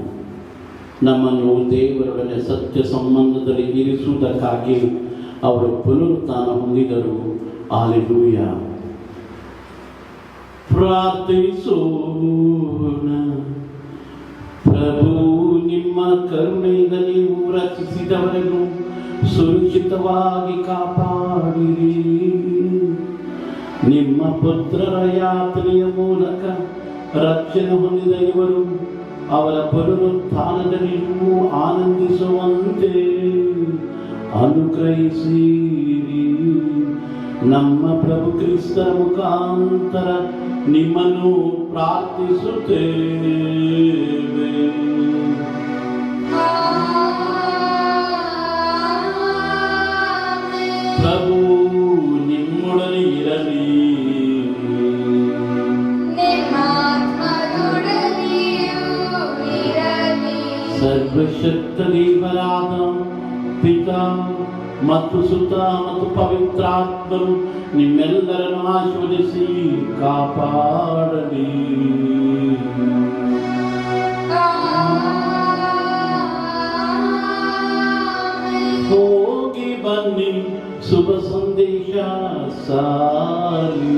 [SPEAKER 1] ನಮ್ಮನ್ನು ದೇವರೊಡನೆ ಸತ್ಯ ಸಂಬಂಧದಲ್ಲಿ ಇರಿಸುವುದಕ್ಕಾಗಿ ಅವರು ಪುನರುತ್ಥಾನ ಹೊಂದಿದರು. ಹಾಲೆಲೂಯ. ಪ್ರಾರ್ಥಿಸೋಣ. ಪ್ರಭು, ನಿಮ್ಮ ಕರುಣೆಯಿಂದ ನೀವು ರಚಿಸಿದವರನ್ನು ಸುರಕ್ಷಿತವಾಗಿ ಕಾಪಾಡಿರಿ. ನಿಮ್ಮ ಪುತ್ರರ ಯಾತ್ರೆಯ ಮೂಲಕ ರಕ್ಷಣೆ ಹೊಂದಿದ ಇವರು ಅವರ ಪುನರುತ್ಥಾನದಲ್ಲಿಯೂ ಆನಂದಿಸುವಂತೆ ಅನುಗ್ರಹಿಸಿರಿ. ನಮ್ಮ ಪ್ರಭು ಕ್ರಿಸ್ತರ ಮುಖಾಂತರ ನಿಮ್ಮನ್ನು ಪ್ರಾರ್ಥಿಸುತ್ತೇವೆ. ಪ್ರಭು ನಿಮ್ಮೊಡನೆ ಇರಲಿ. ಸರ್ವಶಕ್ತ ದೇವರಾದ ಪಿತಾ ಮತ್ತು ಸುತ ಮತ್ತು ಪವಿತ್ರಾತ್ಮರು ನಿಮ್ಮೆಲ್ಲರನ್ನು ಆಶೀರ್ವದಿಸಿ ಕಾಪಾಡಲಿ. ಹೋಗಿ ಬನ್ನಿ, ಶುಭ ಸಂದೇಶ ಸಾರಿ.